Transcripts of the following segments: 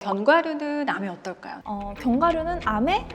견과류는 암에 어떨까요? 견과류는 암에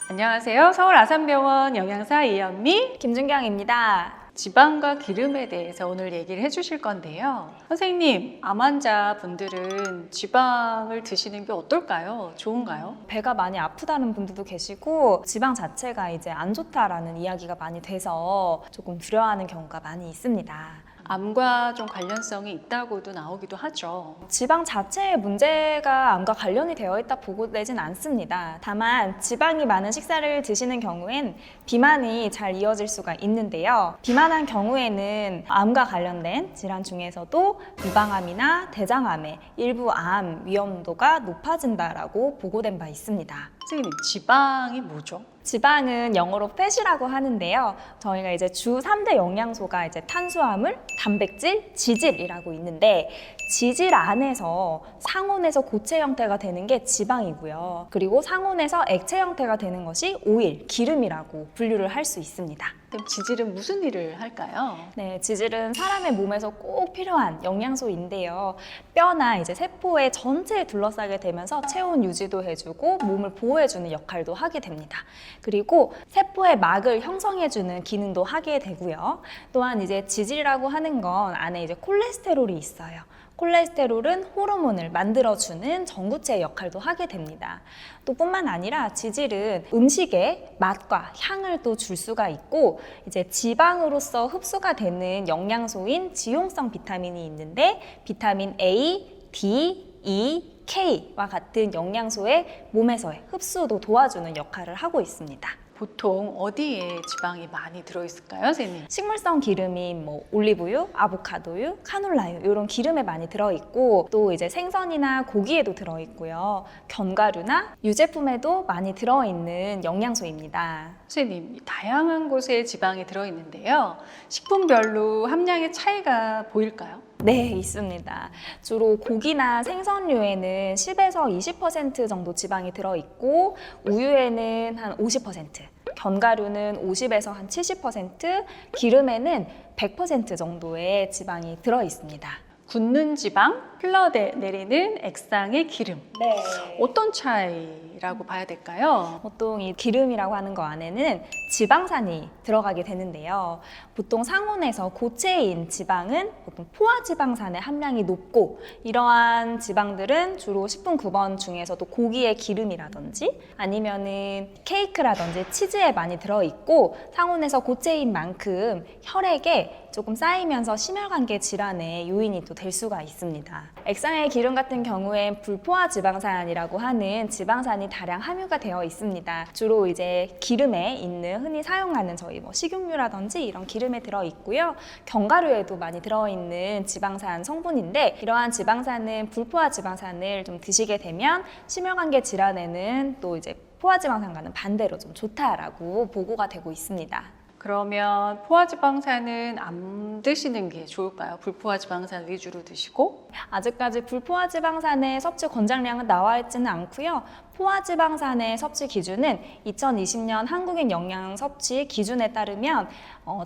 안녕하세요. 서울 아산병원 영양사 이현미 김준경입니다. 지방과 기름에 대해서 오늘 얘기를 해주실 건데요. 선생님, 암 환자분들은 지방을 드시는 게 어떨까요? 좋은가요? 배가 많이 아프다는 분들도 계시고 지방 자체가 이제 안 좋다라는 이야기가 많이 돼서 조금 두려워하는 경우가 많이 있습니다. 암과 좀 관련성이 있다고도 나오기도 하죠. 지방 자체의 문제가 암과 관련이 되어 있다 보고되진 않습니다. 다만 지방이 많은 식사를 드시는 경우엔 비만이 잘 이어질 수가 있는데요. 비만한 경우에는 암과 관련된 질환 중에서도 유방암이나 대장암의 일부 암 위험도가 높아진다라고 보고된 바 있습니다. 선생님, 지방이 뭐죠? 지방은 영어로 fat이라고 하는데요. 저희가 이제 주 3대 영양소가 이제 탄수화물, 단백질, 지질이라고 있는데 지질 안에서 상온에서 고체 형태가 되는 게 지방이고요. 그리고 상온에서 액체 형태가 되는 것이 오일, 기름이라고 분류를 할 수 있습니다. 그럼 지질은 무슨 일을 할까요? 네, 지질은 사람의 몸에서 꼭 필요한 영양소인데요. 뼈나 이제 세포의 전체에 둘러싸게 되면서 체온 유지도 해주고 몸을 보호해주는 역할도 하게 됩니다. 그리고 세포의 막을 형성해주는 기능도 하게 되고요. 또한 이제 지질이라고 하는 건 안에 이제 콜레스테롤이 있어요. 콜레스테롤은 호르몬을 만들어주는 전구체의 역할도 하게 됩니다. 또 뿐만 아니라 지질은 음식의 맛과 향을 또 줄 수가 있고 이제 지방으로서 흡수가 되는 영양소인 지용성 비타민이 있는데 비타민 A, D, E, K와 같은 영양소의 몸에서의 흡수도 도와주는 역할을 하고 있습니다. 보통 어디에 지방이 많이 들어있을까요, 선생님? 식물성 기름인 뭐 올리브유, 아보카도유, 카놀라유 이런 기름에 많이 들어있고 또 이제 생선이나 고기에도 들어있고요. 견과류나 유제품에도 많이 들어있는 영양소입니다. 선생님, 다양한 곳에 지방이 들어있는데요. 식품별로 함량의 차이가 보일까요? 네, 있습니다. 주로 고기나 생선류에는 10에서 20% 정도 지방이 들어있고 우유에는 한 50%, 견과류는 50에서 한 70%, 기름에는 100% 정도의 지방이 들어있습니다. 굳는 지방, 흘러내리는 액상의 기름. 네. 어떤 차이라고 봐야 될까요? 보통 이 기름이라고 하는 거 안에는 지방산이 들어가게 되는데요. 보통 상온에서 고체인 지방은 보통 포화지방산의 함량이 높고 이러한 지방들은 주로 식품 9번 중에서도 고기의 기름이라든지 아니면은 케이크라든지 치즈에 많이 들어있고 상온에서 고체인 만큼 혈액에 조금 쌓이면서 심혈관계 질환의 요인이 또 될 수가 있습니다. 액상의 기름 같은 경우엔 불포화 지방산이라고 하는 지방산이 다량 함유가 되어 있습니다. 주로 이제 기름에 있는 흔히 사용하는 저희 뭐 식용유라든지 이런 기름에 들어 있고요. 견과류에도 많이 들어있는 지방산 성분인데 이러한 지방산은 불포화 지방산을 좀 드시게 되면 심혈관계 질환에는 또 이제 포화 지방산과는 반대로 좀 좋다라고 보고가 되고 있습니다. 그러면 포화지방산은 안 드시는 게 좋을까요? 불포화지방산 위주로 드시고? 아직까지 불포화지방산의 섭취 권장량은 나와 있지는 않고요. 포화지방산의 섭취 기준은 2020년 한국인 영양 섭취 기준에 따르면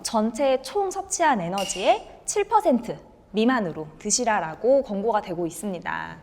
전체 총 섭취한 에너지의 7% 미만으로 드시라라고 권고가 되고 있습니다.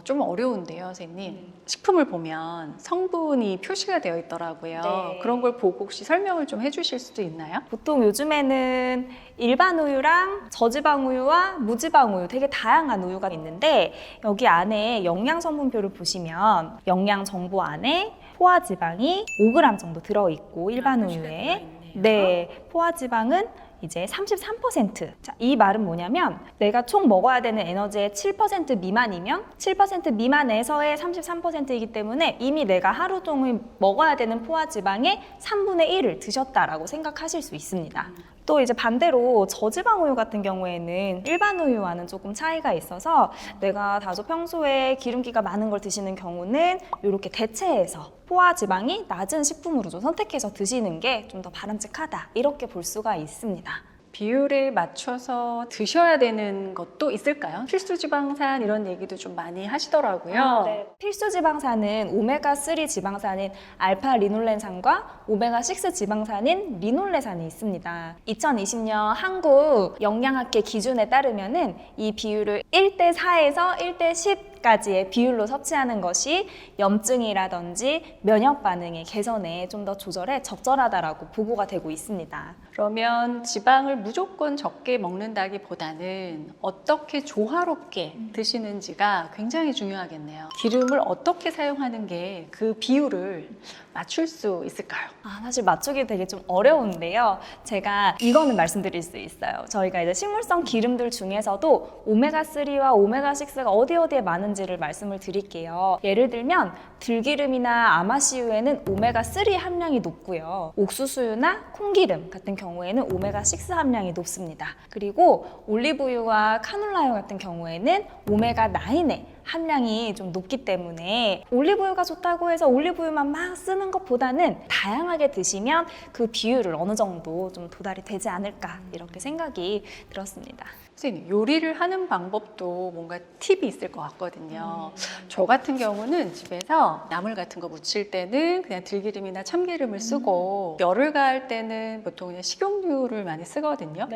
좀 어려운데요, 선생님. 식품을 보면 성분이 표시가 되어 있더라고요. 네. 그런 걸 보고 혹시 설명을 좀 해주실 수도 있나요? 보통 요즘에는 일반 우유랑 저지방 우유와 무지방 우유 되게 다양한 우유가 있는데 여기 안에 영양 성분표를 보시면 영양 정보 안에 포화지방이 5g 정도 들어있고 일반 우유에 네, 포화지방은 이제 33%. 자, 이 말은 뭐냐면 내가 총 먹어야 되는 에너지의 7% 미만이면 7% 미만에서의 33%이기 때문에 이미 내가 하루 종일 먹어야 되는 포화지방의 3분의 1을 드셨다라고 생각하실 수 있습니다. 또 이제 반대로 저지방 우유 같은 경우에는 일반 우유와는 조금 차이가 있어서 내가 다소 평소에 기름기가 많은 걸 드시는 경우는 이렇게 대체해서 포화지방이 낮은 식품으로 좀 선택해서 드시는 게 좀 더 바람직하다 이렇게 볼 수가 있습니다. 비율에 맞춰서 드셔야 되는 것도 있을까요? 필수 지방산 이런 얘기도 좀 많이 하시더라고요. 필수 지방산은 오메가3 지방산인 알파 리놀렌산과 오메가6 지방산인 리놀레산이 있습니다. 2020년 한국 영양학회 기준에 따르면은 이 비율을 1대4에서 1대10까지의 비율로 섭취하는 것이 염증이라든지 면역 반응의 개선에 좀 더 조절에 적절하다라고 보고가 되고 있습니다. 그러면 지방을 무조건 적게 먹는다기보다는 어떻게 조화롭게 드시는지가 굉장히 중요하겠네요. 기름을 어떻게 사용하는 게 그 비율을 맞출 수 있을까요? 사실 맞추기 되게 좀 어려운데요. 제가 이거는 말씀드릴 수 있어요. 저희가 이제 식물성 기름들 중에서도 오메가3와 오메가6가 어디에 많은지를 말씀을 드릴게요. 예를 들면 들기름이나 아마씨유에는 오메가3 함량이 높고요. 옥수수유나 콩기름 같은 경우에는 오메가6 함량이 높습니다. 그리고 올리브유와 카놀라유 같은 경우에는 오메가9의 함량이 좀 높기 때문에 올리브유가 좋다고 해서 올리브유만 막 쓰는 것보다는 다양하게 드시면 그 비율을 어느 정도 좀 도달이 되지 않을까 이렇게 생각이 들었습니다. 선생님, 요리를 하는 방법도 뭔가 팁이 있을 것 같거든요. 저 같은 경우는 집에서 나물 같은 거 무칠 때는 그냥 들기름이나 참기름을 쓰고 열을 가할 때는 보통 그냥 식용유를 많이 쓰거든요.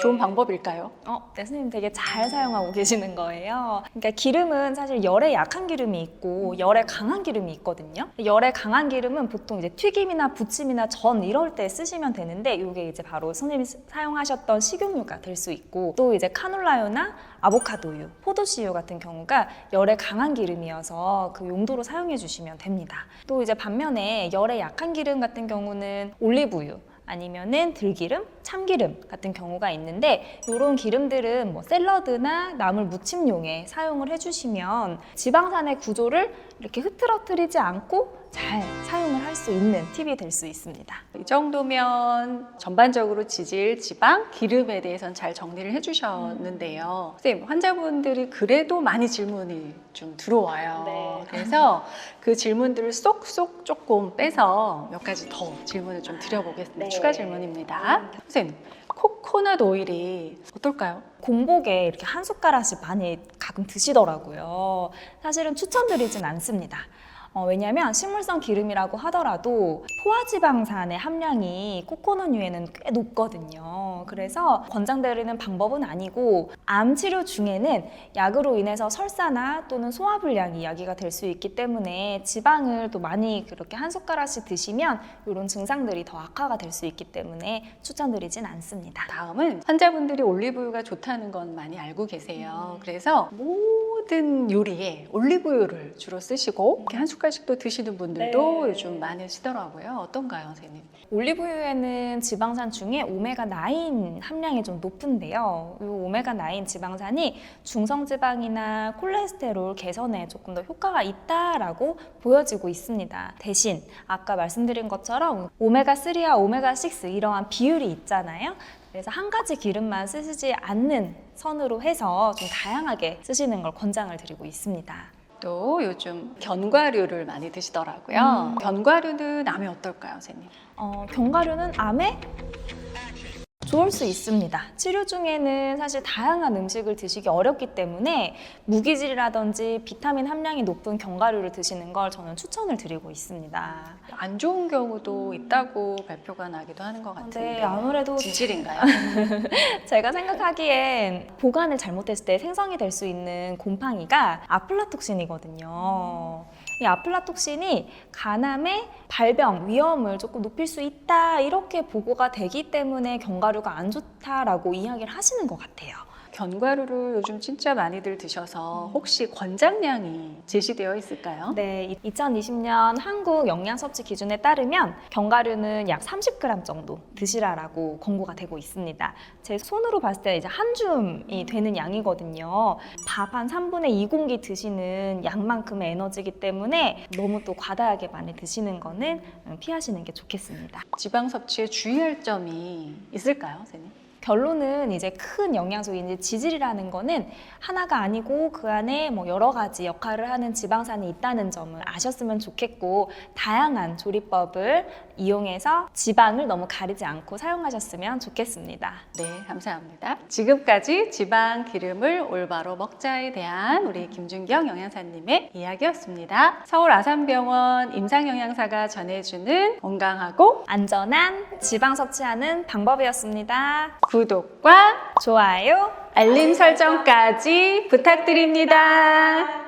좋은 방법일까요? 네, 선생님 되게 잘 사용하고 계시는 거예요. 그러니까 기름은 사실 열에 약한 기름이 있고 열에 강한 기름이 있거든요. 열에 강한 기름은 보통 이제 튀김이나 부침이나 전 이럴 때 쓰시면 되는데 이게 이제 바로 선생님이 사용하셨던 식용유가 될 수 있고 또 이제 카놀라유나 아보카도유, 포도씨유 같은 경우가 열에 강한 기름이어서 그 용도로 사용해 주시면 됩니다. 또 이제 반면에 열에 약한 기름 같은 경우는 올리브유 아니면은 들기름, 참기름 같은 경우가 있는데 이런 기름들은 뭐 샐러드나 나물 무침용에 사용을 해주시면 지방산의 구조를 이렇게 흐트러뜨리지 않고 잘 사용을 할 수 있는 팁이 될 수 있습니다. 이 정도면 전반적으로 지질, 지방, 기름에 대해서는 잘 정리를 해주셨는데요. 선생님, 환자분들이 그래도 많이 질문이 좀 들어와요. 그래서 그 질문들을 쏙쏙 조금 빼서 몇 가지 더 질문을 좀 드려보겠습니다. 추가 질문입니다. 선생님, 코코넛 오일이 어떨까요? 공복에 이렇게 한 숟가락씩 많이 가끔 드시더라고요. 사실은 추천드리진 않습니다. 왜냐하면 식물성 기름이라고 하더라도 포화지방산의 함량이 코코넛유에는 꽤 높거든요. 그래서 권장드리는 방법은 아니고 암 치료 중에는 약으로 인해서 설사나 또는 소화불량이 야기가 될 수 있기 때문에 지방을 또 많이 그렇게 한 숟가락씩 드시면 이런 증상들이 더 악화가 될 수 있기 때문에 추천드리진 않습니다. 다음은 환자분들이 올리브유가 좋다는 건 많이 알고 계세요. 그래서 모든 요리에 올리브유를 주로 쓰시고 이렇게 한 숟갈씩도 드시는 분들도 요즘 많으시더라고요. 어떤가요, 선생님? 올리브유에는 지방산 중에 오메가9 함량이 좀 높은데요. 이 오메가9 지방산이 중성지방이나 콜레스테롤 개선에 조금 더 효과가 있다라고 보여지고 있습니다. 대신 아까 말씀드린 것처럼 오메가3와 오메가6 이러한 비율이 있잖아요. 그래서 한 가지 기름만 쓰시지 않는 선으로 해서 좀 다양하게 쓰시는 걸 권장을 드리고 있습니다. 또 요즘 견과류를 많이 드시더라고요. 견과류는 암에 어떨까요, 선생님? 견과류는 암에 좋을 수 있습니다. 치료 중에는 사실 다양한 음식을 드시기 어렵기 때문에 무기질이라든지 비타민 함량이 높은 견과류를 드시는 걸 저는 추천을 드리고 있습니다. 안 좋은 경우도 있다고 발표가 나기도 하는 것 같은데 네, 아무래도 진실인가요? 제가 생각하기엔 보관을 잘못했을 때 생성이 될 수 있는 곰팡이가 아플라톡신이거든요. 이 아플라톡신이 간암의 발병 위험을 조금 높일 수 있다 이렇게 보고가 되기 때문에 견과류가 안 좋다라고 이야기를 하시는 것 같아요. 견과류를 요즘 진짜 많이들 드셔서 혹시 권장량이 제시되어 있을까요? 네, 2020년 한국 영양 섭취 기준에 따르면 견과류는 약 30g 정도 드시라라고 권고가 되고 있습니다. 제 손으로 봤을 때 이제 한 줌이 되는 양이거든요. 밥 한 3분의 2공기 드시는 양만큼의 에너지이기 때문에 너무 또 과다하게 많이 드시는 거는 피하시는 게 좋겠습니다. 지방 섭취에 주의할 점이 있을까요, 선생님? 결론은 이제 큰 영양소인 지질이라는 거는 하나가 아니고 그 안에 뭐 여러 가지 역할을 하는 지방산이 있다는 점을 아셨으면 좋겠고 다양한 조리법을 이용해서 지방을 너무 가리지 않고 사용하셨으면 좋겠습니다. 네, 감사합니다. 지금까지 지방, 기름을 올바로 먹자에 대한 우리 김준경 영양사님의 이야기였습니다. 서울 아산병원 임상영양사가 전해주는 건강하고 안전한 지방 섭취하는 방법이었습니다. 구독과 좋아요. 알림 설정까지 부탁드립니다.